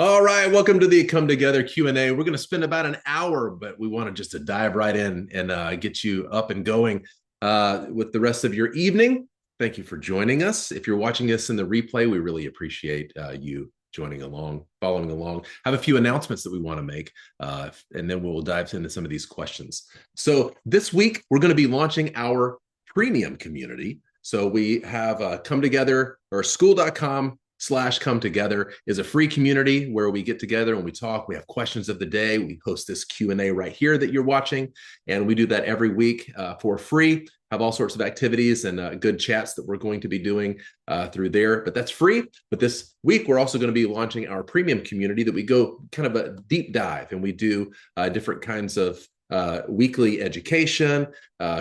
All right, welcome to the Come Together Q&A. We're going to spend about an hour, but we want to just to dive right in and get you up and going with the rest of your evening. Thank you for joining us. If you're watching us in the replay, we really appreciate you joining along, following along. I have a few announcements that we want to make, and then we'll dive into some of these questions. So this week, we're going to be launching our premium community. So we have Come Together or school.com/come together is a free community where we get together and we talk. We have questions of the day. We host this Q&A right here that you're watching, and we do that every week for free. Have all sorts of activities and good chats that we're going to be doing through there, but that's free. But this week we're also going to be launching our premium community that we go kind of a deep dive, and we do different kinds of weekly education,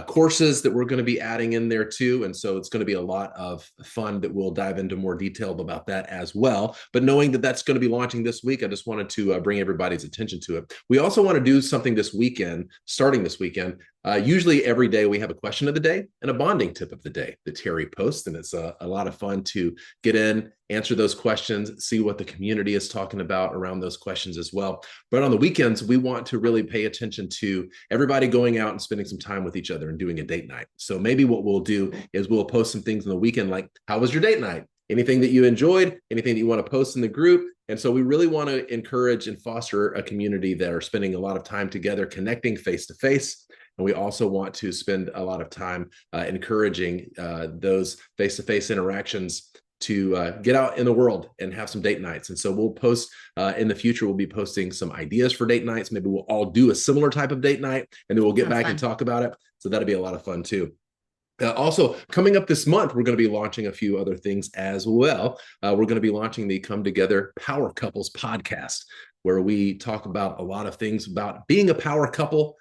courses that we're going to be adding in there too. And so it's going to be a lot of fun that we'll dive into more detail about that as well. But knowing that that's going to be launching this week, I just wanted to bring everybody's attention to it. We also want to do something this weekend, starting this weekend. Usually every day we have a question of the day and a bonding tip of the day that Teri posts. And it's a lot of fun to get in, answer those questions, see what the community is talking about around those questions as well. But on the weekends, we want to really pay attention to everybody going out and spending some time with each other and doing a date night. So maybe what we'll do is we'll post some things on the weekend, like, how was your date night? Anything that you enjoyed, anything that you want to post in the group. And so we really want to encourage and foster a community that are spending a lot of time together, connecting face to face. And we also want to spend a lot of time encouraging those face-to-face interactions to get out in the world and have some date nights. And so we'll post in the future, we'll be posting some ideas for date nights. Maybe we'll all do a similar type of date night, and then we'll get back and talk about it. So that'll be a lot of fun too. Also, coming up this month, we're going to be launching a few other things as well. We're going to be launching the Come Together Power Couples podcast, where we talk about a lot of things about being a power couple,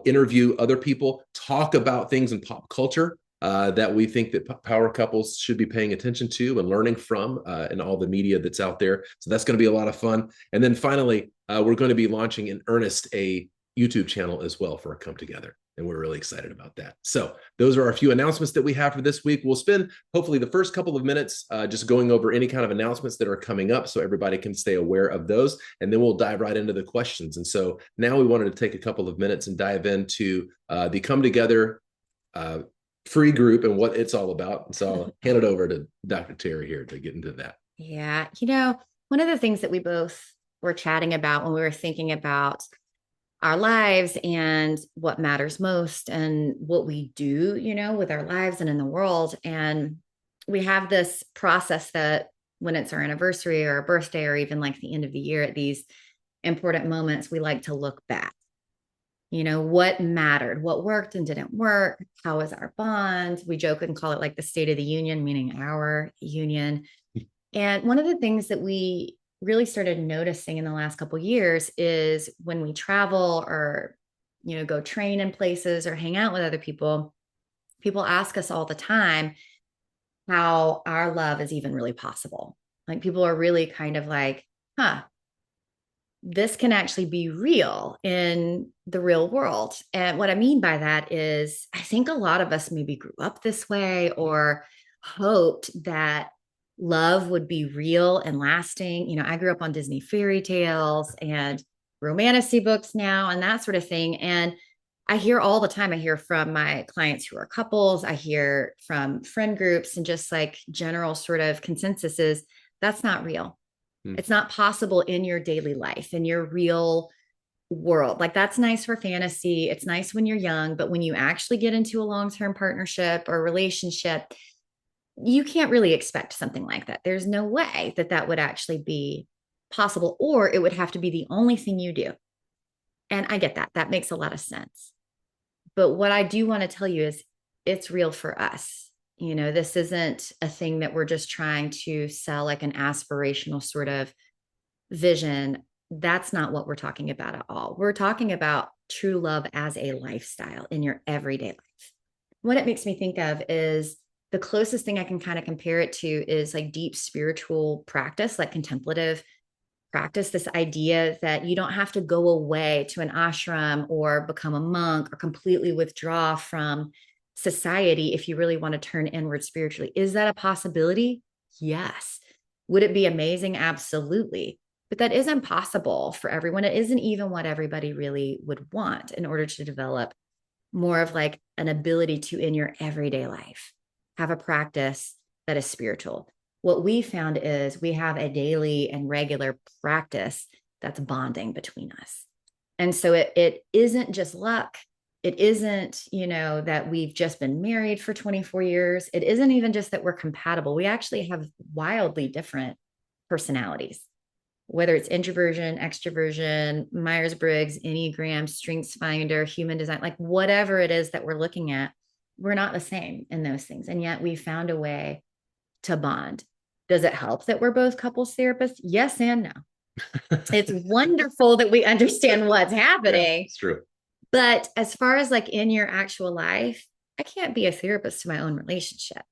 interview other people, talk about things in pop culture that we think that power couples should be paying attention to and learning from in all the media that's out there. So that's going to be a lot of fun. And then finally, we're going to be launching in earnest a YouTube channel as well for a Come Together. And we're really excited about that. So those are a few announcements that we have for this week. We'll spend hopefully the first couple of minutes just going over any kind of announcements that are coming up so everybody can stay aware of those. And then we'll dive right into the questions. And so now we wanted to take a couple of minutes and dive into the Come Together free group and what it's all about. And so I'll hand it over to Dr. Teri here to get into that. Yeah. One of the things that we both were chatting about when we were thinking about our lives and what matters most and what we do, with our lives and in the world. And we have this process that when it's our anniversary or our birthday or even like the end of the year at these important moments, we like to look back. What mattered, what worked and didn't work, how was our bond? We joke and call it like the State of the Union, meaning our union. And one of the things that we really started noticing in the last couple of years is when we travel or, go train in places or hang out with other people, people ask us all the time how our love is even really possible. Like people are really kind of like, this can actually be real in the real world. And what I mean by that is I think a lot of us maybe grew up this way or hoped that love would be real and lasting. I grew up on Disney fairy tales and romantic books now and that sort of thing. And I hear all the time, I hear from my clients who are couples, I hear from friend groups and just like general sort of consensus is that's not real. It's not possible in your daily life, in your real world. Like that's nice for fantasy. It's nice when you're young, but when you actually get into a long-term partnership or relationship, you can't really expect something like that. There's no way that that would actually be possible, or it would have to be the only thing you do. And I get that. That makes a lot of sense. But what I do want to tell you is it's real for us. This isn't a thing that we're just trying to sell like an aspirational sort of vision. That's not what we're talking about at all. We're talking about true love as a lifestyle in your everyday life. What it makes me think of is the closest thing I can kind of compare it to is like deep spiritual practice, like contemplative practice, this idea that you don't have to go away to an ashram or become a monk or completely withdraw from society if you really want to turn inward spiritually. Is that a possibility? Yes. Would it be amazing? Absolutely. But that isn't possible for everyone. It isn't even what everybody really would want in order to develop more of like an ability to, in your everyday life, have a practice that is spiritual. What we found is we have a daily and regular practice that's bonding between us. And so it isn't just luck. It isn't, that we've just been married for 24 years. It isn't even just that we're compatible. We actually have wildly different personalities, whether it's introversion, extroversion, Myers-Briggs, Enneagram, Strengths Finder, human design, like whatever it is that we're looking at, we're not the same in those things. And yet we found a way to bond. Does it help that we're both couples therapists? Yes and no. It's wonderful that we understand what's happening. Yeah, it's true. But as far as like in your actual life, I can't be a therapist to my own relationship.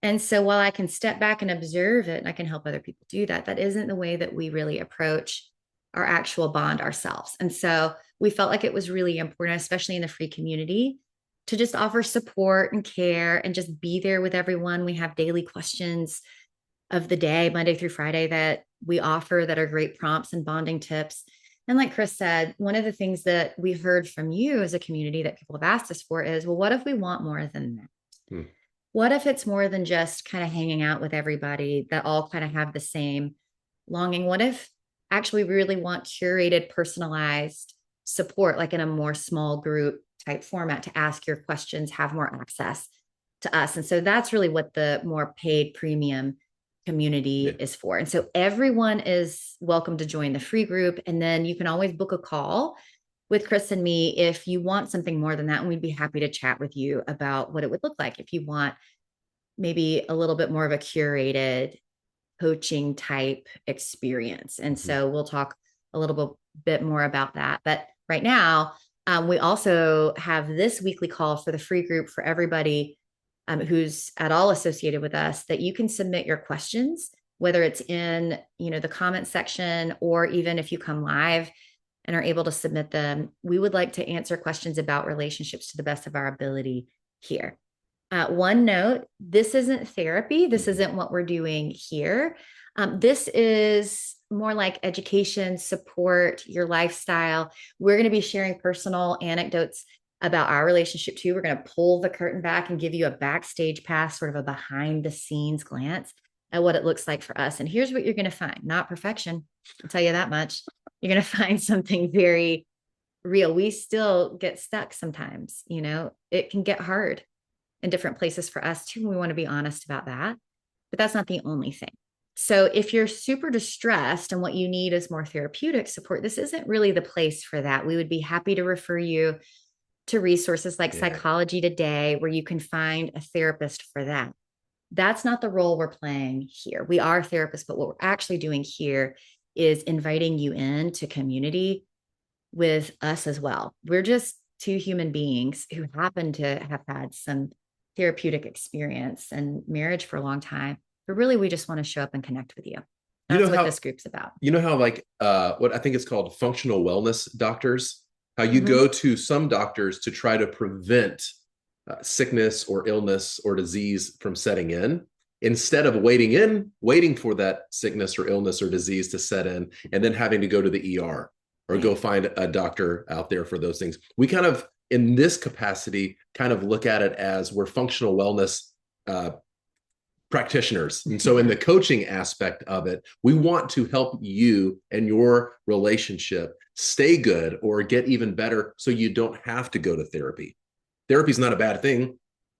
And so while I can step back and observe it, and I can help other people do that, that isn't the way that we really approach our actual bond ourselves. And so we felt like it was really important, especially in the free community, to just offer support and care and just be there with everyone. We have daily questions of the day, Monday through Friday, that we offer that are great prompts and bonding tips. And like Chris said, one of the things that we heard from you as a community that people have asked us for is, well, what if we want more than that? What if it's more than just kind of hanging out with everybody that all kind of have the same longing? What if actually we really want curated, personalized support, like in a more small group type format, to ask your questions, have more access to us? And so that's really what the more paid premium community is for. And so everyone is welcome to join the free group. And then you can always book a call with Chris and me if you want something more than that. And we'd be happy to chat with you about what it would look like if you want maybe a little bit more of a curated coaching type experience. And so we'll talk a little bit more about that. But right now, we also have this weekly call for the free group for everybody who's at all associated with us, that you can submit your questions, whether it's in, the comment section, or even if you come live and are able to submit them. We would like to answer questions about relationships to the best of our ability here. One note, this isn't therapy. This isn't what we're doing here. This is more like education, support, your lifestyle. We're going to be sharing personal anecdotes about our relationship too. We're going to pull the curtain back and give you a backstage pass, sort of a behind the scenes glance at what it looks like for us. And here's what you're going to find: not perfection, I'll tell you that much. You're going to find something very real. We still get stuck sometimes. It can get hard in different places for us too. We want to be honest about that, but that's not the only thing. So if you're super distressed and what you need is more therapeutic support, this isn't really the place for that. We would be happy to refer you to resources like Psychology Today, where you can find a therapist for that. That's not the role we're playing here. We are therapists, but what we're actually doing here is inviting you into community with us as well. We're just two human beings who happen to have had some therapeutic experience and marriage for a long time, but really we just want to show up and connect with you. That's what this group's about. You know how what I think it's called functional wellness doctors, how you go to some doctors to try to prevent sickness or illness or disease from setting in, instead of waiting for that sickness or illness or disease to set in and then having to go to the ER or go find a doctor out there for those things. We kind of, in this capacity, kind of look at it as we're functional wellness practitioners. And so in the coaching aspect of it, we want to help you and your relationship stay good or get even better so you don't have to go to therapy. Therapy is not a bad thing.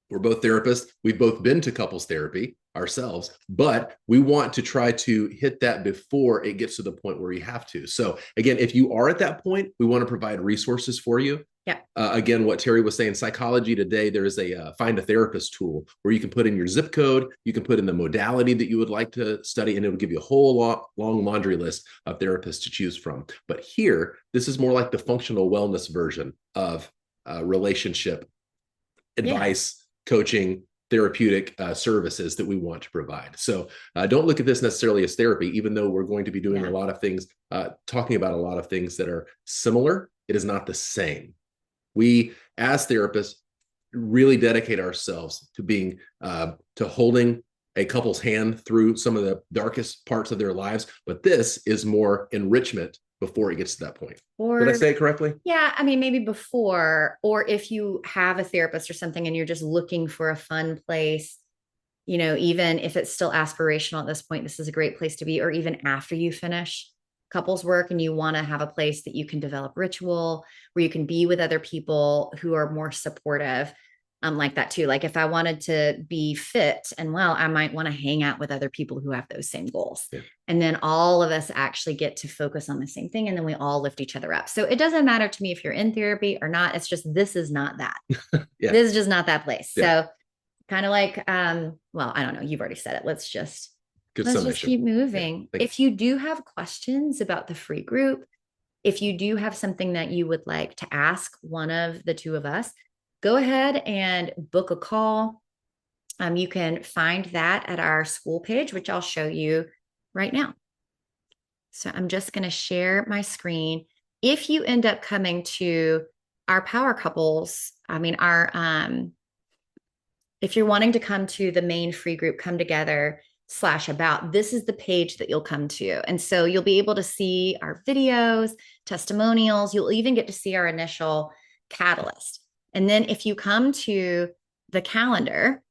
We're both therapists. We've both been to couples therapy ourselves, but we want to try to hit that before it gets to the point where you have to. So again, if you are at that point, we want to provide resources for you. Yeah. Again, what Teri was saying, Psychology Today, there is a find a therapist tool where you can put in your zip code, you can put in the modality that you would like to study, and it'll give you a whole long laundry list of therapists to choose from. But here, this is more like the functional wellness version of relationship advice, coaching, therapeutic services that we want to provide. So don't look at this necessarily as therapy, even though we're going to be doing a lot of things, talking about a lot of things that are similar. It is not the same. We, as therapists, really dedicate ourselves to being, to holding a couple's hand through some of the darkest parts of their lives, but this is more enrichment before it gets to that point. Did I Or say it correctly? yeah, I mean, maybe before, or if you have a therapist or something and you're just looking for a fun place, even if it's still aspirational at this point, this is a great place to be. Or even after you finish couples work and you want to have a place that you can develop ritual where you can be with other people who are more supportive. Like that too. Like if I wanted to be fit and well, I might want to hang out with other people who have those same goals. Yeah. And then all of us actually get to focus on the same thing. And then we all lift each other up. So it doesn't matter to me if you're in therapy or not. It's just, this is not that. Yeah. This is just not that place. Yeah. So kind of like, well, I don't know. You've already said it. Let's just Summation. keep moving. Yeah. If you do have questions about the free group, if you do have something that you would like to ask one of the two of us, go ahead and book a call. You can find that at our school page, which I'll show you right now. So I'm just going to share my screen. If you end up coming to our power couples, if you're wanting to come to the main free group, come together /about, this is the page that you'll come to. And so you'll be able to see our videos, testimonials. You'll even get to see our initial catalyst. And then if you come to the calendar,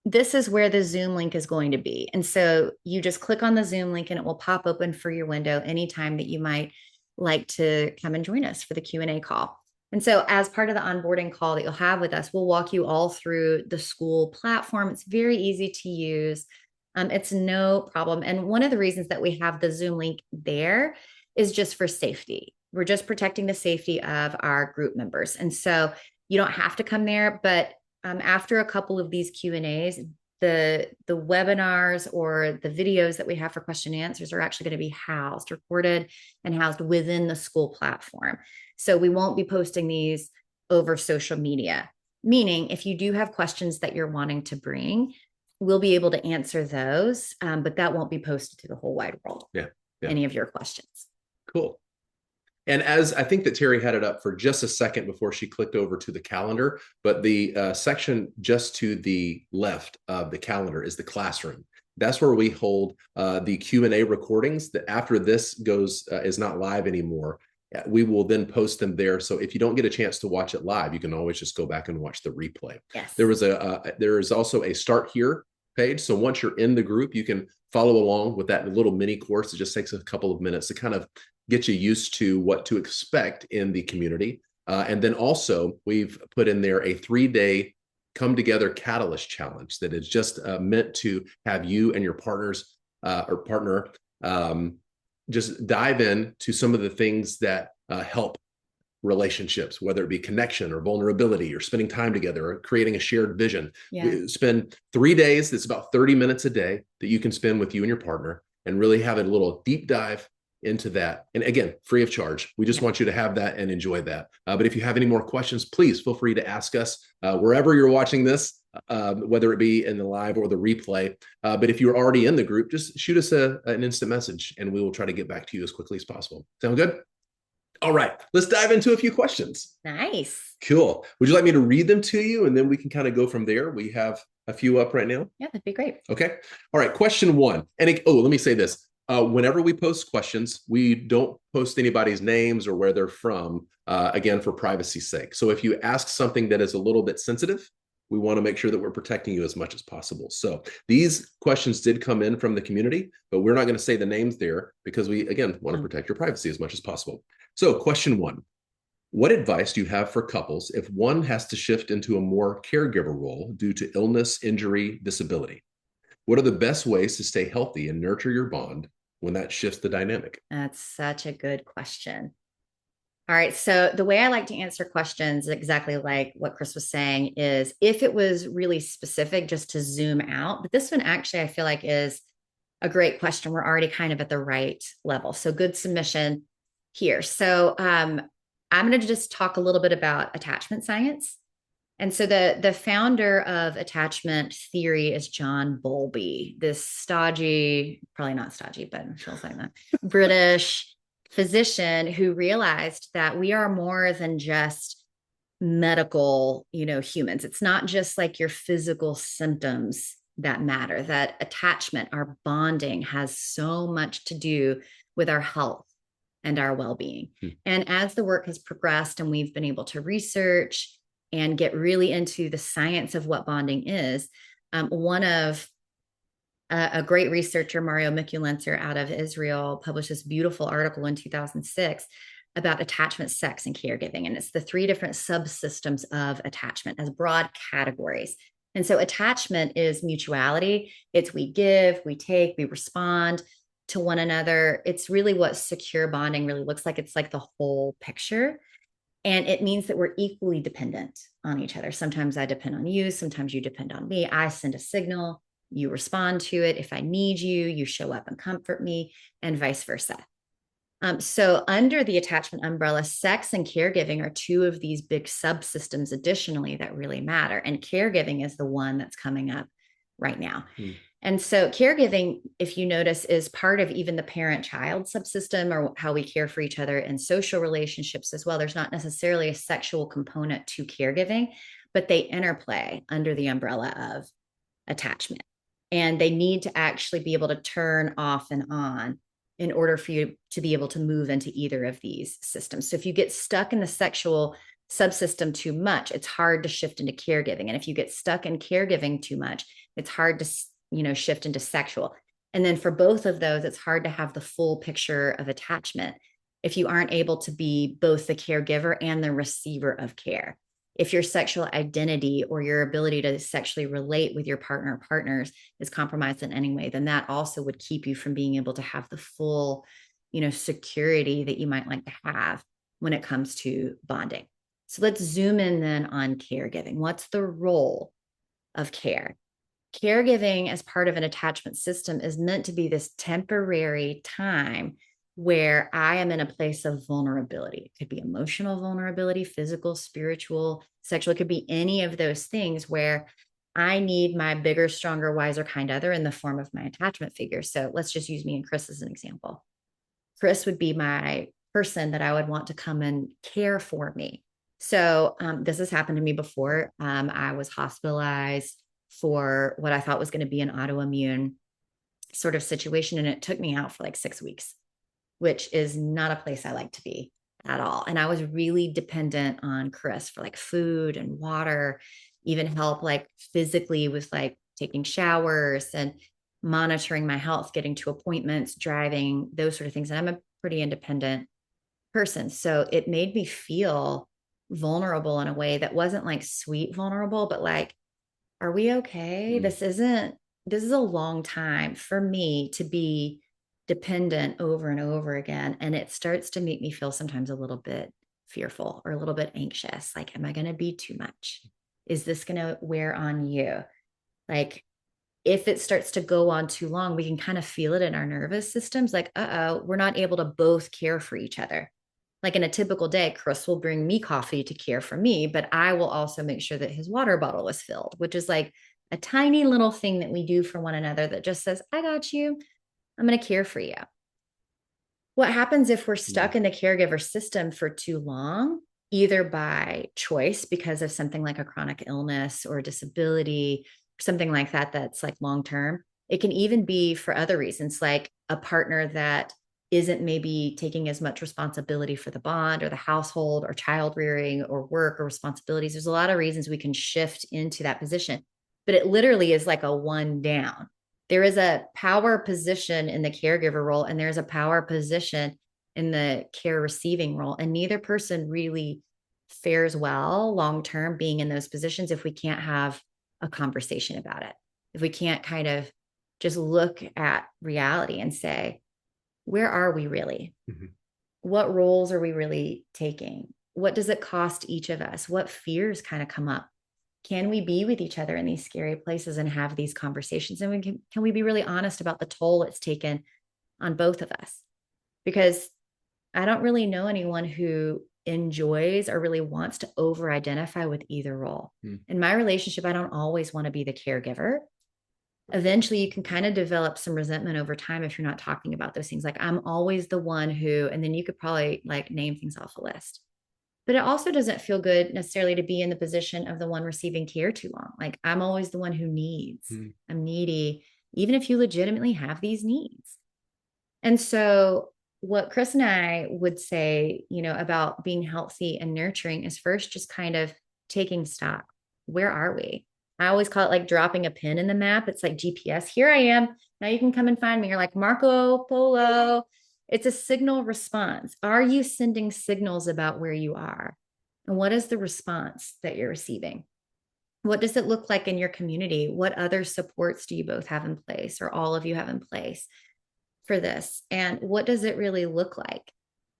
this is where the Zoom link is going to be. And so you just click on the Zoom link and it will pop open for your window anytime that you might like to come and join us for the Q&A call. And so as part of the onboarding call that you'll have with us, we'll walk you all through the school platform. It's very easy to use. It's no problem. And one of the reasons that we have the Zoom link there is just for safety. We're just protecting the safety of our group members. And so you don't have to come there, but after a couple of these Q&As, the webinars or the videos that we have for question and answers are actually going to be recorded and housed within the school platform. So we won't be posting these over social media, meaning if you do have questions that you're wanting to bring, we'll be able to answer those, but that won't be posted to the whole wide world. Yeah. Any of your questions. Cool. And as I think that Teri had it up for just a second before she clicked over to the calendar, but the section just to the left of the calendar is the classroom. That's where we hold the Q&A recordings that after this goes is not live anymore. We will then post them there. So if you don't get a chance to watch it live, you can always just go back and watch the replay. Yes. There is also a start here page. So once you're in the group, you can follow along with that little mini course. It just takes a couple of minutes to kind of get you used to what to expect in the community. And then also we've put in there a 3-day come together catalyst challenge that is just meant to have you and your partners or partner just dive in to some of the things that help relationships, whether it be connection or vulnerability or spending time together or creating a shared vision. Yeah. We spend 3 days. It's about 30 minutes a day that you can spend with you and your partner and really have a little deep dive into that. And again, free of charge. We just want you to have that and enjoy that. But if you have any more questions, please feel free to ask us wherever you're watching this, whether it be in the live or the replay. But if you're already in the group, just shoot us an instant message and we will try to get back to you as quickly as possible. Sound good? All right, let's dive into a few questions. Nice. Cool. Would you like me to read them to you and then we can kind of go from there? We have a few up right now. Yeah, that'd be great. Okay. All right. Question 1. And let me say this. Whenever we post questions, we don't post anybody's names or where they're from, again, for privacy's sake. So if you ask something that is a little bit sensitive, we want to make sure that we're protecting you as much as possible. So these questions did come in from the community, but we're not going to say the names there because we, again, want to protect your privacy as much as possible. So question 1, what advice do you have for couples if one has to shift into a more caregiver role due to illness, injury, disability? What are the best ways to stay healthy and nurture your bond when that shifts the dynamic? That's such a good question. All right. So the way I like to answer questions, exactly like what Chris was saying, is if it was really specific, just to zoom out. But this one actually, I feel like is a great question. We're already kind of at the right level. So good submission here. So I'm going to just talk a little bit about attachment science. And so the founder of attachment theory is John Bowlby, this stodgy, probably not stodgy, but it feels like that, British physician who realized that we are more than just medical, humans. It's not just like your physical symptoms that matter, that attachment, our bonding has so much to do with our health and our well-being. And as the work has progressed and we've been able to research and get really into the science of what bonding is, one of a great researcher, Mario Mikulencer out of Israel, published this beautiful article in 2006 about attachment, sex, and caregiving. And it's the three different subsystems of attachment as broad categories. And so attachment is mutuality. It's we give, we take, we respond to one another. It's really what secure bonding really looks like. It's like the whole picture. And it means that we're equally dependent on each other. Sometimes I depend on you. Sometimes you depend on me. I send a signal, you respond to it. If I need you, you show up and comfort me, and vice versa. So under the attachment umbrella, sex and caregiving are two of these big subsystems additionally that really matter. And caregiving is the one that's coming up right now. And so caregiving, if you notice, is part of even the parent-child subsystem, or how we care for each other in social relationships as well. There's not necessarily a sexual component to caregiving, but they interplay under the umbrella of attachment. And they need to actually be able to turn off and on in order for you to be able to move into either of these systems. So if you get stuck in the sexual subsystem too much, it's hard to shift into caregiving. And if you get stuck in caregiving too much, it's hard to, shift into sexual. And then for both of those, it's hard to have the full picture of attachment if you aren't able to be both the caregiver and the receiver of care. If your sexual identity or your ability to sexually relate with your partner or partners is compromised in any way, then that also would keep you from being able to have the full, security that you might like to have when it comes to bonding. So let's zoom in then on caregiving. What's the role of care? Caregiving as part of an attachment system is meant to be this temporary time where I am in a place of vulnerability. It could be emotional vulnerability, physical, spiritual, sexual. It could be any of those things where I need my bigger, stronger, wiser, kind other in the form of my attachment figure. So let's just use me and Chris as an example. Chris would be my person that I would want to come and care for me. So this has happened to me before. I was hospitalized for what I thought was going to be an autoimmune sort of situation, and it took me out for like 6 weeks, which is not a place I like to be at all. And I was really dependent on Chris for like food and water, even help like physically with like taking showers and monitoring my health, getting to appointments, driving, those sort of things. And I'm a pretty independent person. So it made me feel vulnerable in a way that wasn't like sweet vulnerable, but like, are we okay? This is a long time for me to be dependent over and over again. And it starts to make me feel sometimes a little bit fearful or a little bit anxious. Like, am I going to be too much? Is this going to wear on you? Like, if it starts to go on too long, we can kind of feel it in our nervous systems. Like, we're not able to both care for each other. Like in a typical day, Chris will bring me coffee to care for me, but I will also make sure that his water bottle is filled, which is like a tiny little thing that we do for one another that just says, I got you. I'm going to care for you. What happens if we're stuck in the caregiver system for too long, either by choice because of something like a chronic illness or a disability, something like that, that's like long term? It can even be for other reasons, like a partner that isn't maybe taking as much responsibility for the bond or the household or child rearing or work or responsibilities. There's a lot of reasons we can shift into that position, but it literally is like a one down. There is a power position in the caregiver role, and there's a power position in the care receiving role. And neither person really fares well long term being in those positions if we can't have a conversation about it. If we can't kind of just look at reality and say, where are we really? What roles are we really taking? What does it cost each of us? What fears kind of come up? Can we be with each other in these scary places and have these conversations? And can we be really honest about the toll it's taken on both of us? Because I don't really know anyone who enjoys or really wants to over identify with either role. In my relationship, I don't always want to be the caregiver. Eventually you can kind of develop some resentment over time if you're not talking about those things. Like, I'm always the one who, and then you could probably like name things off a list. But it also doesn't feel good necessarily to be in the position of the one receiving care too long. Like I'm always the one who needs, Mm. I'm needy, even if you legitimately have these needs. And so, what Chris and I would say, about being healthy and nurturing is first just kind of taking stock. Where are we? I always call it like dropping a pin in the map. It's like GPS. Here I am. Now you can come and find me. You're like Marco Polo. It's a signal response. Are you sending signals about where you are? And what is the response that you're receiving? What does it look like in your community? What other supports do you both have in place or all of you have in place for this? And what does it really look like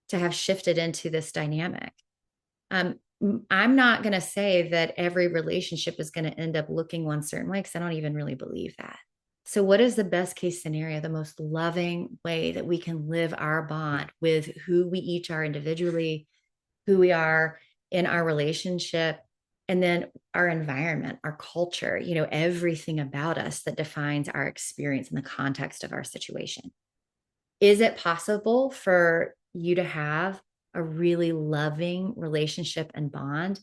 to have shifted into this dynamic? Um, I'm not going to say that every relationship is going to end up looking one certain way because I don't even really believe that. So, what is the best case scenario, the most loving way that we can live our bond with who we each are individually, who we are in our relationship, and then our environment, our culture, everything about us that defines our experience in the context of our situation? Is it possible for you to have a really loving relationship and bond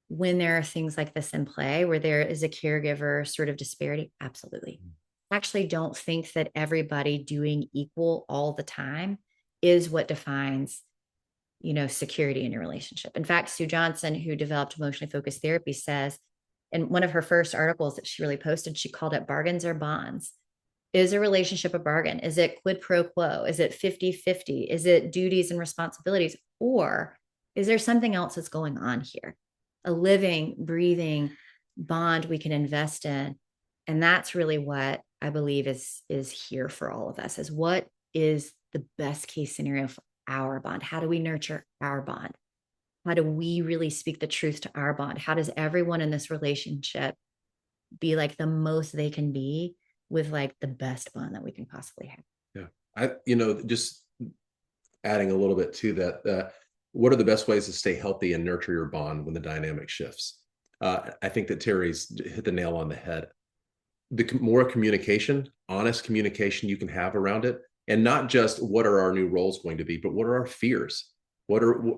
when there are things like this in play where there is a caregiver sort of disparity? Absolutely. I actually don't think that everybody doing equal all the time is what defines security in your relationship. In fact, Sue Johnson, who developed emotionally focused therapy, says in one of her first articles that she really posted, she called it bargains or bonds. Is a relationship a bargain? Is it quid pro quo? Is it 50-50? Is it duties and responsibilities? Or is there something else that's going on here? A living, breathing bond we can invest in. And that's really what I believe is here for all of us, is what is the best case scenario for our bond? How do we nurture our bond? How do we really speak the truth to our bond? How does everyone in this relationship be like the most they can be with like the best bond that we can possibly have? Yeah. Just adding a little bit to that, what are the best ways to stay healthy and nurture your bond when the dynamic shifts? I think that Teri's hit the nail on the head. The more communication, honest communication you can have around it, and not just what are our new roles going to be, but what are our fears?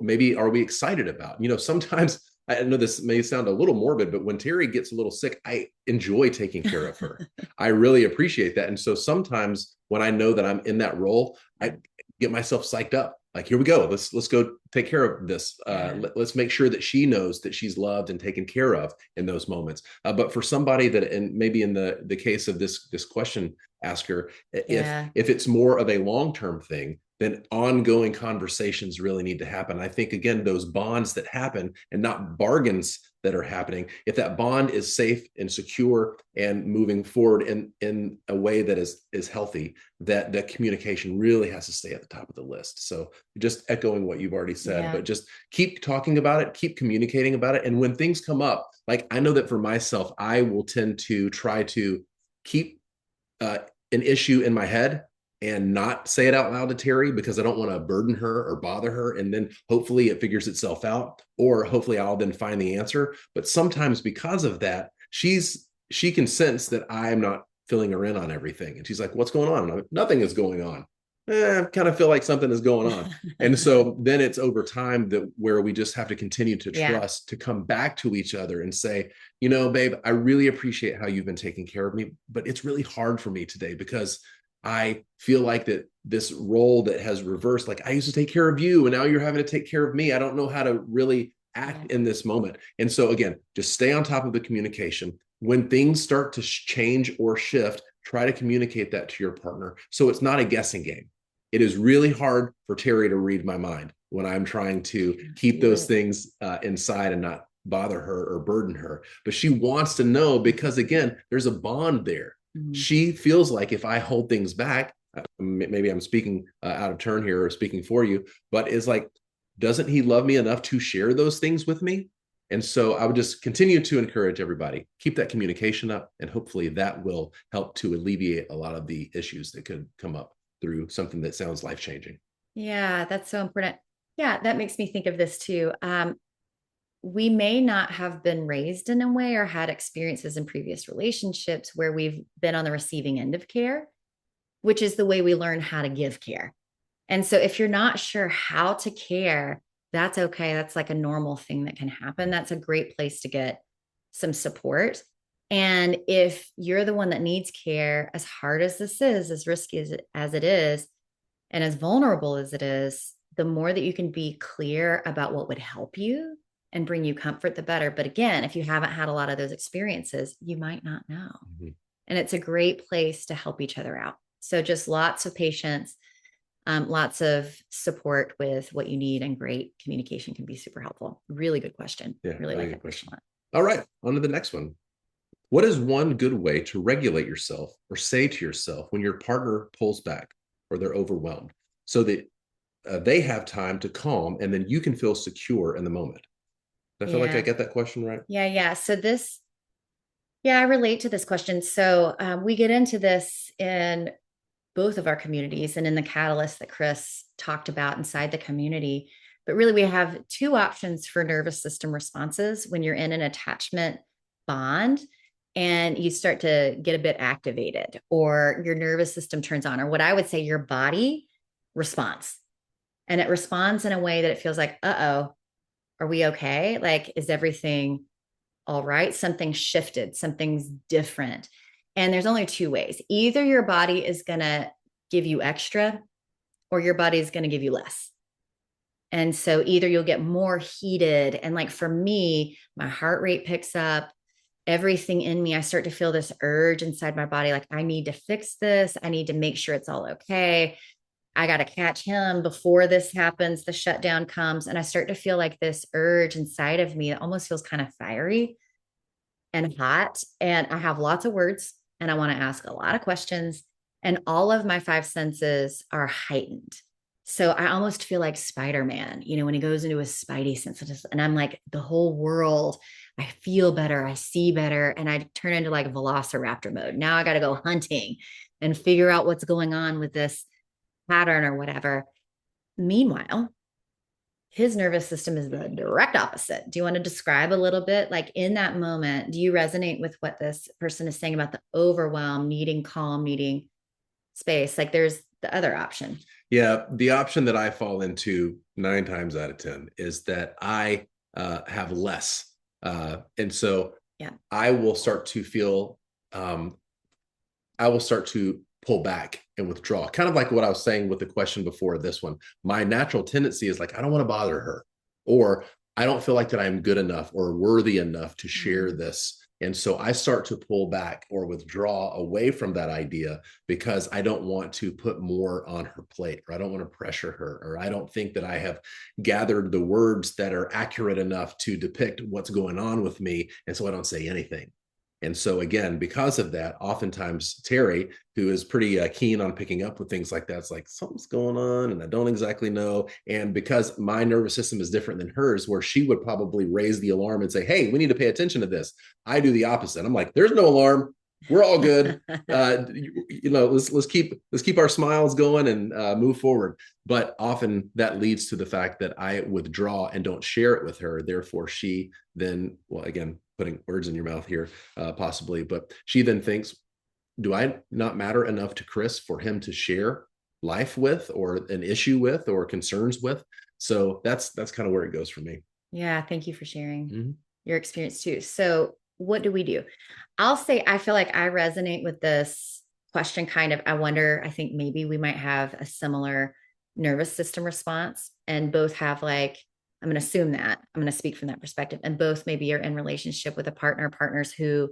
Maybe are we excited about? Sometimes I know this may sound a little morbid, but when Teri gets a little sick, I enjoy taking care of her. I really appreciate that. And so sometimes when I know that I'm in that role, I get myself psyched up. Like, here we go. Let's go take care of this. Let's make sure that she knows that she's loved and taken care of in those moments. But for somebody that, and maybe in the case of this question asker, Yeah. if it's more of a long-term thing, then ongoing conversations really need to happen. I think, again, those bonds that happen and not bargains that are happening, if that bond is safe and secure and moving forward in a way that is healthy, that communication really has to stay at the top of the list. So just echoing what you've already said, Yeah. but just keep talking about it, keep communicating about it. And when things come up, like, I know that for myself, I will tend to try to keep an issue in my head and not say it out loud to Teri, because I don't want to burden her or bother her. And then hopefully it figures itself out, or hopefully I'll then find the answer. But sometimes because of that, she can sense that I'm not filling her in on everything. And she's like, what's going on? And I'm like, nothing is going on. I kind of feel like something is going on. And so then it's over time that where we just have to continue to Yeah. trust, to come back to each other and say, babe, I really appreciate how you've been taking care of me, but it's really hard for me today because I feel like that this role that has reversed, like I used to take care of you and now you're having to take care of me. I don't know how to really act in this moment. And so again, just stay on top of the communication. When things start to change or shift, try to communicate that to your partner so it's not a guessing game. It is really hard for Teri to read my mind when I'm trying to keep those things inside and not bother her or burden her. But she wants to know because, again, there's a bond there. Mm-hmm. She feels like if I hold things back, maybe I'm speaking out of turn here or speaking for you, but it's like, doesn't he love me enough to share those things with me? And so I would just continue to encourage everybody, keep that communication up, and hopefully that will help to alleviate a lot of the issues that could come up through something that sounds life-changing. Yeah, that's so important. Yeah, that makes me think of this too. We may not have been raised in a way or had experiences in previous relationships where we've been on the receiving end of care, which is the way we learn how to give care. And so if you're not sure how to care, That's okay. That's like a normal thing that can happen. That's a great place to get some support. And if you're the one that needs care, as hard as this is, as risky as it is, and as vulnerable as it is, the more that you can be clear about what would help you and bring you comfort, the better. But again, if you haven't had a lot of those experiences, you might not know. Mm-hmm. And it's a great place to help each other out. So just lots of patience, lots of support with what you need, and great communication can be super helpful. Really good question. Yeah, really like good it. question. All right, on to the next one. What is one good way to regulate yourself or say to yourself when your partner pulls back or they're overwhelmed, so that they have time to calm and then you can feel secure in the moment? I feel like I get that question right. Yeah. So I relate to this question. So we get into this in both of our communities and in the catalyst that Chris talked about inside the community. But really, we have two options for nervous system responses when you're in an attachment bond and you start to get a bit activated, or your nervous system turns on, or what I would say your body responds. And it responds in a way that it feels like, uh-oh, are we okay? Like, is everything all right? Something shifted, something's different. And there's only two ways. Either your body is going to give you extra, or your body is going to give you less. And so either you'll get more heated. And like for me, my heart rate picks up, everything in me, I start to feel this urge inside my body. Like, I need to fix this. I need to make sure it's all okay. I got to catch him before this happens. The shutdown comes. And I start to feel like this urge inside of me that almost feels kind of fiery and hot. And I have lots of words and I want to ask a lot of questions. And all of my five senses are heightened. So I almost feel like Spider-Man, when he goes into his Spidey senses, and I'm like, the whole world, I feel better, I see better, and I turn into like Velociraptor mode. Now I got to go hunting and figure out what's going on with this pattern or whatever. Meanwhile, his nervous system is the direct opposite. Do you want to describe a little bit, like in that moment, do you resonate with what this person is saying about the overwhelm, needing calm, needing space? Like there's the other option. Yeah, the option that I fall into 9 times out of 10 is that I have less. And so I will start to feel, I will start to pull back and withdraw. Kind of like what I was saying with the question before this one. My natural tendency is like, I don't want to bother her, or I don't feel like that I'm good enough or worthy enough to share this. And so I start to pull back or withdraw away from that idea because I don't want to put more on her plate, or I don't want to pressure her, or I don't think that I have gathered the words that are accurate enough to depict what's going on with me. And so I don't say anything. And so again, because of that, oftentimes Teri, who is pretty keen on picking up with things like that, it's like something's going on and I don't exactly know. And because my nervous system is different than hers, where she would probably raise the alarm and say, hey, we need to pay attention to this, I do the opposite. I'm like, there's no alarm. We're all good. Let's keep our smiles going and move forward. But often that leads to the fact that I withdraw and don't share it with her. Therefore, she then, well, again, putting words in your mouth here, possibly, but she then thinks, do I not matter enough to Chris for him to share life with, or an issue with, or concerns with? So that's kind of where it goes for me. Yeah. Thank you for sharing your experience too. So what do we do? I'll say, I feel like I resonate with this question kind of. I think maybe we might have a similar nervous system response, and both have like, I'm going to assume that I'm going to speak from that perspective, and both maybe are in relationship with partners who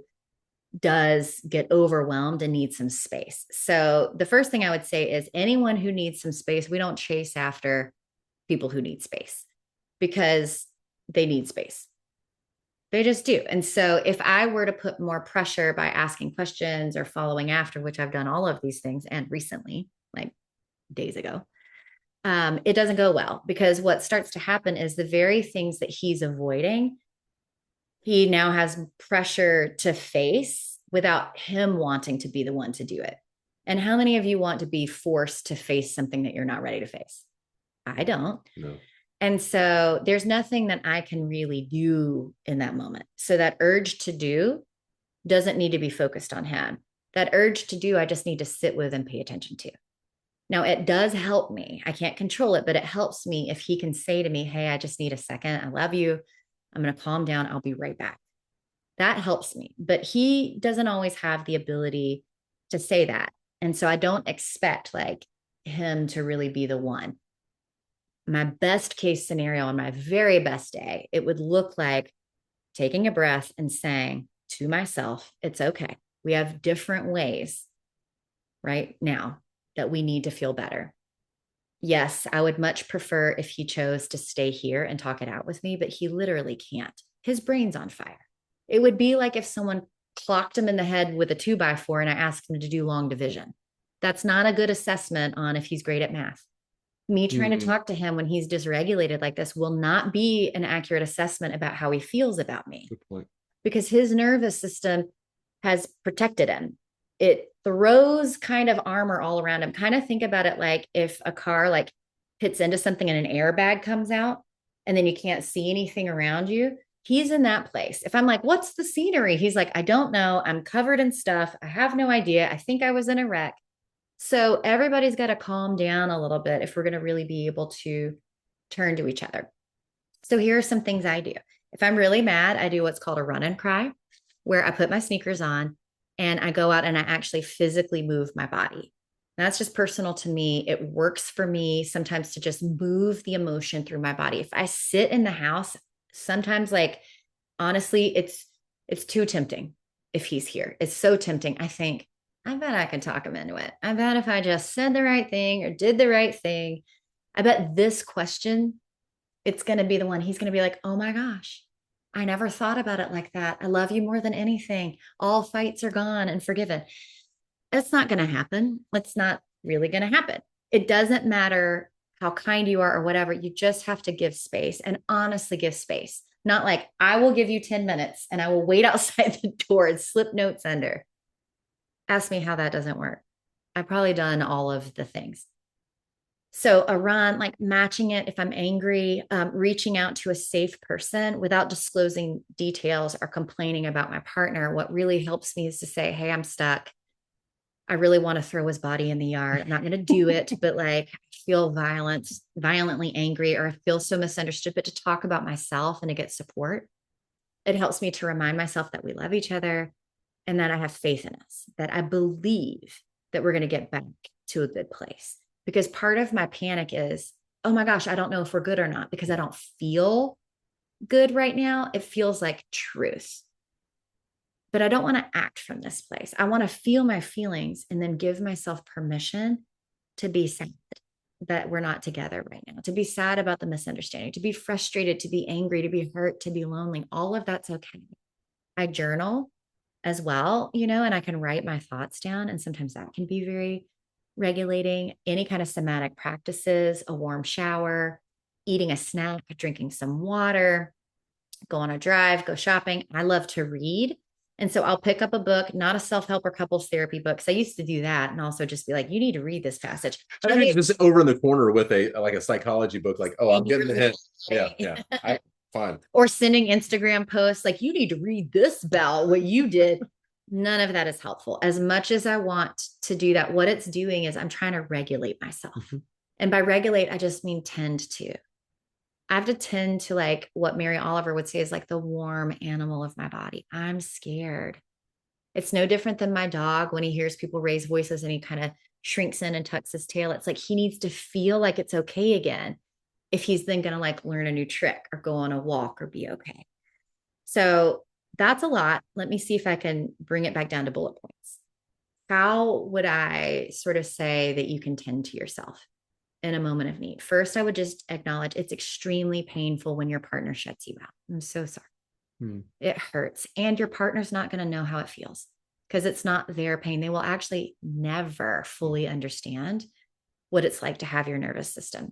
does get overwhelmed and needs some space. So the first thing I would say is, anyone who needs some space, we don't chase after people who need space because they need space. They just do. And so if I were to put more pressure by asking questions or following after, which I've done all of these things and recently, like days ago, it doesn't go well, because what starts to happen is the very things that he's avoiding, he now has pressure to face without him wanting to be the one to do it. And how many of you want to be forced to face something that you're not ready to face? I don't. No. And so there's nothing that I can really do in that moment. So that urge to do doesn't need to be focused on him. That urge to do, I just need to sit with and pay attention to. Now, it does help me. I can't control it, but it helps me if he can say to me, hey, I just need a second. I love you. I'm going to calm down. I'll be right back. That helps me. But he doesn't always have the ability to say that. And so I don't expect like him to really be the one. My best case scenario on my very best day, it would look like taking a breath and saying to myself, it's okay. We have different ways right now that we need to feel better. Yes, I would much prefer if he chose to stay here and talk it out with me, but he literally can't. His brain's on fire. It would be like if someone clocked him in the head with a 2x4 and I asked him to do long division. That's not a good assessment on if he's great at math. Me trying to Mm, talk to him when he's dysregulated like this will not be an accurate assessment about how he feels about me good point. because his nervous system has protected him. It throws kind of armor all around him. Kind of think about it like if a car like hits into something and an airbag comes out and then you can't see anything around you. He's in that place. If I'm like, what's the scenery? He's like, I don't know. I'm covered in stuff. I have no idea. I think I was in a wreck. So everybody's got to calm down a little bit if we're going to really be able to turn to each other. So here are some things I do. If I'm really mad, I do what's called a run and cry, where I put my sneakers on and I go out and I actually physically move my body. That's just personal to me. It works for me sometimes to just move the emotion through my body. If I sit in the house, sometimes like honestly, it's too tempting if he's here. It's so tempting. I think, I bet I can talk him into it. I bet if I just said the right thing or did the right thing, I bet this question it's going to be the one he's going to be like, oh my gosh, I never thought about it like that. I love you more than anything. All fights are gone and forgiven. It's not going to happen. It's not really going to happen. It doesn't matter how kind you are or whatever. You just have to give space and honestly give space. Not like, I will give you 10 minutes and I will wait outside the door and slip notes under. Ask me how that doesn't work. I've probably done all of the things. So a run, like matching it if I'm angry, reaching out to a safe person without disclosing details or complaining about my partner. What really helps me is to say, hey, I'm stuck. I really want to throw his body in the yard. I'm not going to do it, but like I feel violently angry, or I feel so misunderstood, but to talk about myself and to get support. It helps me to remind myself that we love each other and that I have faith in us, that I believe that we're going to get back to a good place. Because part of my panic is, oh my gosh, I don't know if we're good or not because I don't feel good right now. It feels like truth. But I don't want to act from this place. I want to feel my feelings and then give myself permission to be sad that we're not together right now, to be sad about the misunderstanding, to be frustrated, to be angry, to be hurt, to be lonely. All of that's okay. I journal as well, and I can write my thoughts down. And sometimes that can be very regulating. Any kind of somatic practices, a warm shower, eating a snack, drinking some water, go on a drive, go shopping. I love to read. And so I'll pick up a book, not a self-help or couples therapy book. So I used to do that and also just be like, you need to read this passage. I just over in the corner with a psychology book, like, oh, I'm getting the hint. Yeah, yeah. Fine. Or sending Instagram posts like, you need to read this about what you did. None of that is helpful. As much as I want to do that, what it's doing is I'm trying to regulate myself. Mm-hmm. And by regulate, I just mean tend to. I have to tend to like what Mary Oliver would say is like the warm animal of my body. I'm scared. It's no different than my dog when he hears people raise voices and he kind of shrinks in and tucks his tail. It's like he needs to feel like it's okay again if he's then going to like learn a new trick or go on a walk or be okay. So that's a lot. Let me see if I can bring it back down to bullet points. How would I sort of say that you can tend to yourself in a moment of need? First, I would just acknowledge it's extremely painful when your partner shuts you out. I'm so sorry. It hurts. And your partner's not going to know how it feels because it's not their pain. They will actually never fully understand what it's like to have your nervous system.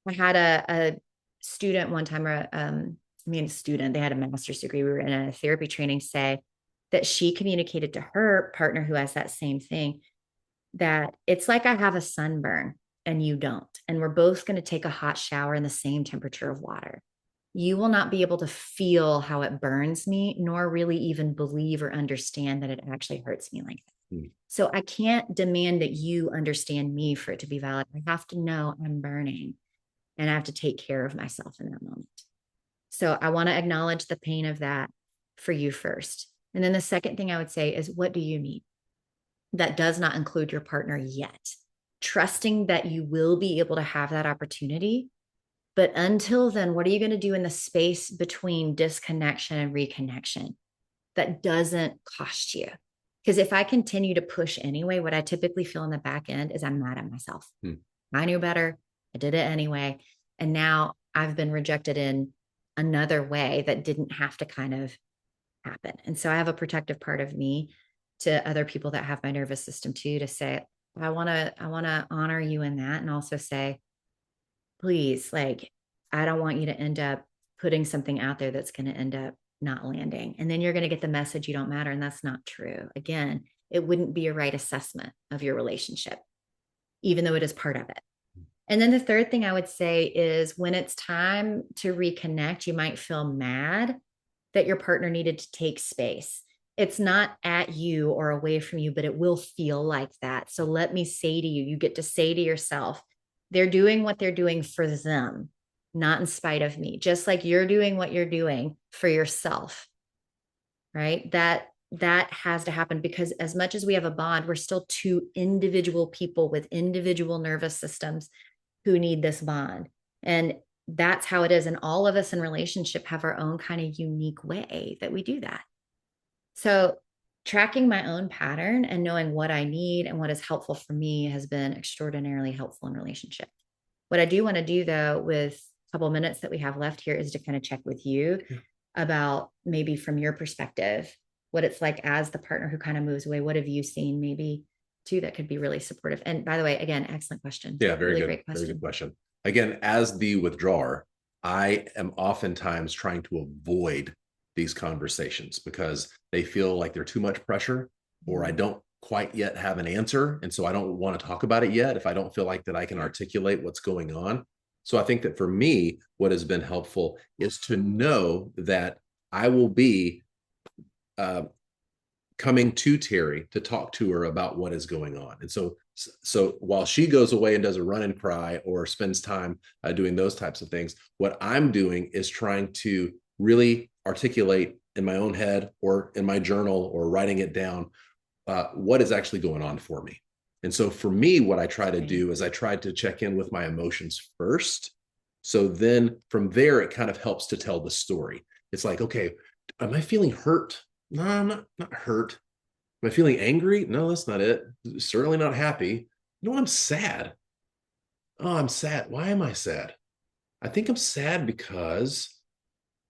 I had a student one time, they had a master's degree. We were in a therapy training, say that she communicated to her partner who has that same thing, that it's like I have a sunburn and you don't. And we're both going to take a hot shower in the same temperature of water. You will not be able to feel how it burns me, nor really even believe or understand that it actually hurts me like that. Mm. So I can't demand that you understand me for it to be valid. I have to know I'm burning and I have to take care of myself in that moment. So I want to acknowledge the pain of that for you first. And then the second thing I would say is, what do you need? That does not include your partner yet. Trusting that you will be able to have that opportunity. But until then, what are you going to do in the space between disconnection and reconnection that doesn't cost you? Because if I continue to push anyway, what I typically feel in the back end is I'm mad at myself. Hmm. I knew better. I did it anyway. And now I've been rejected in another way that didn't have to kind of happen. And so I have a protective part of me to other people that have my nervous system too, to say, I want to honor you in that. And also say, please, like, I don't want you to end up putting something out there that's going to end up not landing. And then you're going to get the message you don't matter. And that's not true. Again, it wouldn't be a right assessment of your relationship, even though it is part of it. And then the third thing I would say is when it's time to reconnect, you might feel mad that your partner needed to take space. It's not at you or away from you, but it will feel like that. So let me say to you, you get to say to yourself, they're doing what they're doing for them, not in spite of me, just like you're doing what you're doing for yourself, right? That has to happen, because as much as we have a bond, we're still two individual people with individual nervous systems who need this bond. And that's how it is. And all of us in relationship have our own kind of unique way that we do that. So tracking my own pattern and knowing what I need and what is helpful for me has been extraordinarily helpful in relationship. What I do want to do though, with a couple of minutes that we have left here, is to kind of check with you about maybe from your perspective, what it's like as the partner who kind of moves away. What have you seen maybe too that could be really supportive? And by the way, again, excellent question. Yeah, very Really good. great question. Very good question. Again, as the withdrawer, I am oftentimes trying to avoid these conversations because they feel like they're too much pressure, or I don't quite yet have an answer. And so I don't want to talk about it yet if I don't feel like that I can articulate what's going on. So I think that for me, what has been helpful is to know that I will be coming to Teri to talk to her about what is going on. And so while she goes away and does a run and cry or spends time doing those types of things, what I'm doing is trying to really articulate in my own head or in my journal or writing it down what is actually going on for me. And so for me, what I try to do is I try to check in with my emotions first. So then from there, it kind of helps to tell the story. It's like, okay, am I feeling hurt? No, I'm not hurt. Am I feeling angry? No, that's not it. Certainly not happy. No, I'm sad. Oh, I'm sad. Why am I sad? I think I'm sad because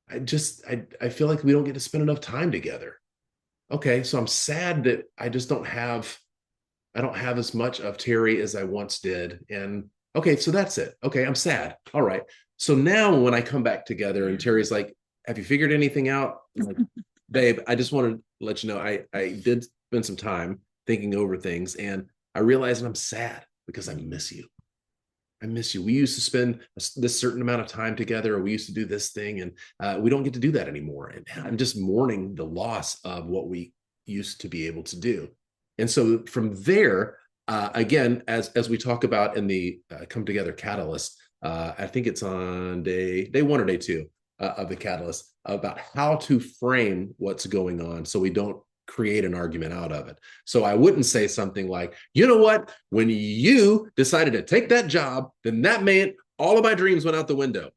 I feel like we don't get to spend enough time together. Okay, so I'm sad that I don't have as much of Teri as I once did. And okay, so that's it. Okay, I'm sad. All right. So now when I come back together and Teri's like, have you figured anything out? I'm like, babe, I just want to let you know I did spend some time thinking over things, and I realized I'm sad because I miss you. I miss you. We used to spend this certain amount of time together, or we used to do this thing, and we don't get to do that anymore. And I'm just mourning the loss of what we used to be able to do. And so from there, again, as we talk about in the Come Together Catalyst, I think it's on day one or day two of the Catalyst, about how to frame what's going on so we don't create an argument out of it. So I wouldn't say something like, you know what, when you decided to take that job, then that meant all of my dreams went out the window.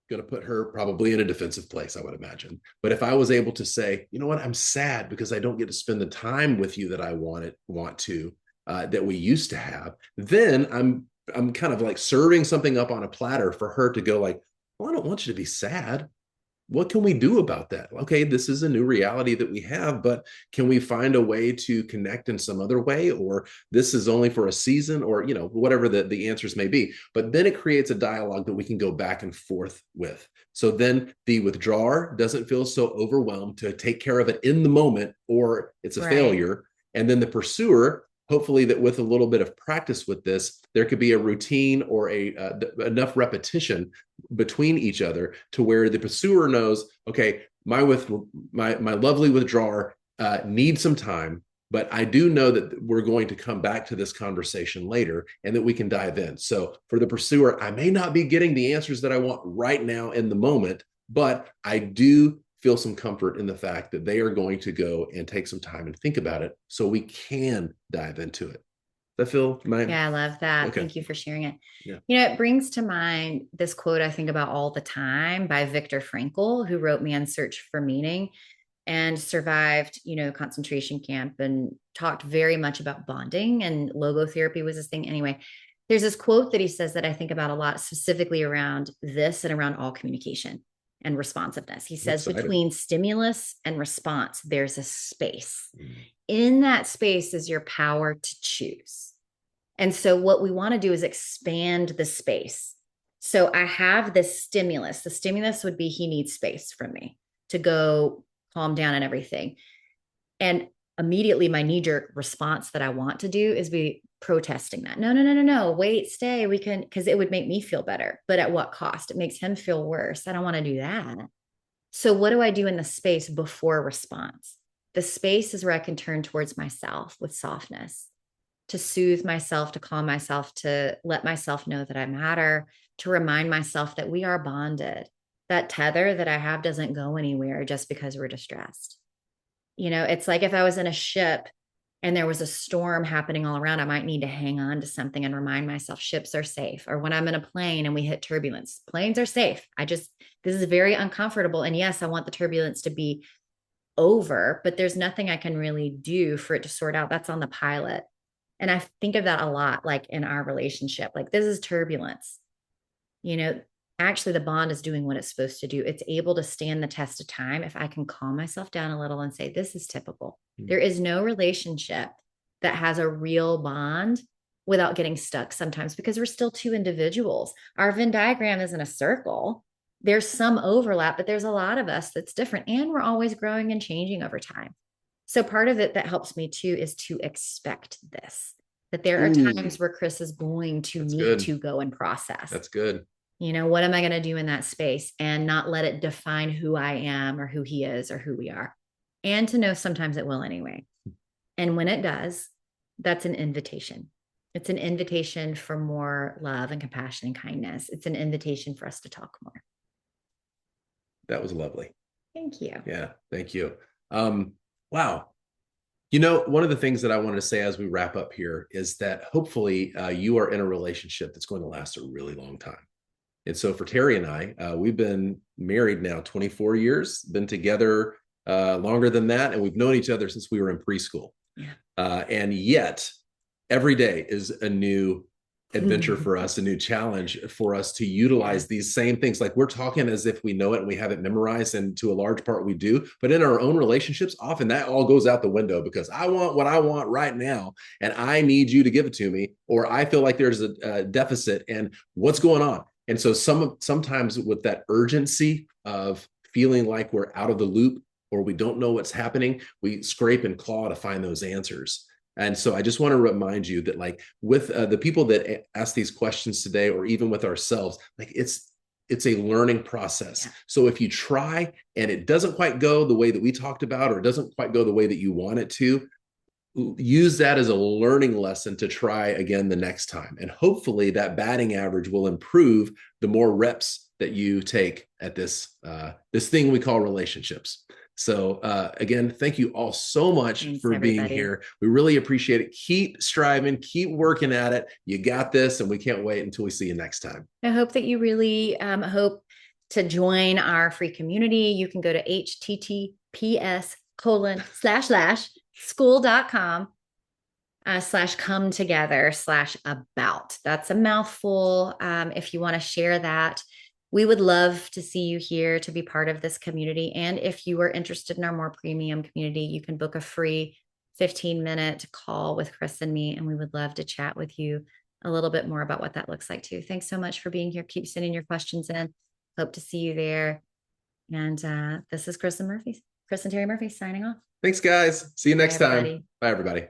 Going to put her probably in a defensive place, I would imagine. But if I was able to say, you know what, I'm sad because I don't get to spend the time with you that I want to, that we used to have, then I'm kind of like serving something up on a platter for her to go like, well, I don't want you to be sad. What can we do about that? Okay, this is a new reality that we have, but can we find a way to connect in some other way? Or this is only for a season, or whatever the answers may be. But then it creates a dialogue that we can go back and forth with. So then the withdrawer doesn't feel so overwhelmed to take care of it in the moment, or it's a failure. And then the pursuer, hopefully that with a little bit of practice with this, there could be a routine or enough repetition between each other to where the pursuer knows, okay, my lovely withdrawer needs some time. But I do know that we're going to come back to this conversation later and that we can dive in. So for the pursuer, I may not be getting the answers that I want right now in the moment, but I do feel some comfort in the fact that they are going to go and take some time and think about it so we can dive into it. That feel my Yeah, I love that. okay. Thank you for sharing it. Yeah. It brings to mind this quote I think about all the time by Viktor Frankl, who wrote Man's Search for Meaning and survived, concentration camp and talked very much about bonding, and logotherapy was his thing. Anyway, there's this quote that he says that I think about a lot, specifically around this and around all communication and responsiveness. He says, between stimulus and response, there's a space. In that space is your power to choose. And so what we want to do is expand the space. So I have this stimulus. The stimulus would be he needs space from me to go calm down and everything. And immediately my knee-jerk response that I want to do is be protesting that. No, wait, stay. We can, because it would make me feel better. But at what cost? It makes him feel worse. I don't want to do that. So what do I do in the space before response? The space is where I can turn towards myself with softness, to soothe myself, to calm myself, to let myself know that I matter, to remind myself that we are bonded. That tether that I have doesn't go anywhere just because we're distressed. It's like if I was in a ship and there was a storm happening all around, I might need to hang on to something and remind myself ships are safe. Or when I'm in a plane and we hit turbulence, planes are safe. This is very uncomfortable. And yes, I want the turbulence to be over, but there's nothing I can really do for it to sort out. That's on the pilot. And I think of that a lot, like in our relationship, like this is turbulence. Actually the bond is doing what it's supposed to do. It's able to stand the test of time if I can calm myself down a little and say, this is typical. There is no relationship that has a real bond without getting stuck sometimes, because we're still two individuals. Our Venn diagram isn't a circle. There's some overlap, but there's a lot of us that's different, and we're always growing and changing over time. So part of it that helps me too is to expect this, that there are times where Chris is going to need to go and process. That's good. What am I going to do in that space, and not let it define who I am or who he is or who we are. And to know sometimes it will anyway. And when it does, that's an invitation. It's an invitation for more love and compassion and kindness. It's an invitation for us to talk more. That was lovely. Thank you. Yeah, thank you. Wow. One of the things that I wanted to say as we wrap up here is that hopefully you are in a relationship that's going to last a really long time. And so for Teri and I, we've been married now 24 years, been together longer than that. And we've known each other since we were in preschool. Yeah. And yet every day is a new adventure for us, a new challenge for us to utilize these same things. Like we're talking as if we know it and we have it memorized, and to a large part we do, but in our own relationships, often that all goes out the window because I want what I want right now and I need you to give it to me, or I feel like there's a deficit and what's going on. And so sometimes with that urgency of feeling like we're out of the loop or we don't know what's happening, we scrape and claw to find those answers. And so I just want to remind you that, like, with the people that ask these questions today, or even with ourselves, like it's a learning process. Yeah. So if you try and it doesn't quite go the way that we talked about, or it doesn't quite go the way that you want it to, use that as a learning lesson to try again the next time. And hopefully that batting average will improve the more reps that you take at this thing we call relationships. So again, thank you all so much for being here. We really appreciate it. Keep striving, keep working at it. You got this, and we can't wait until we see you next time. I hope that you really hope to join our free community. You can go to https://school.com/come-together/about. That's a mouthful. If you want to share that, we would love to see you here to be part of this community. And if you are interested in our more premium community, you can book a free 15-minute call with Chris and me, and we would love to chat with you a little bit more about what that looks like too. Thanks so much for being here. Keep sending your questions in. Hope to see you there. And this is Chris and Teri Murphy signing off. Thanks, guys. See you next time. Bye, everybody.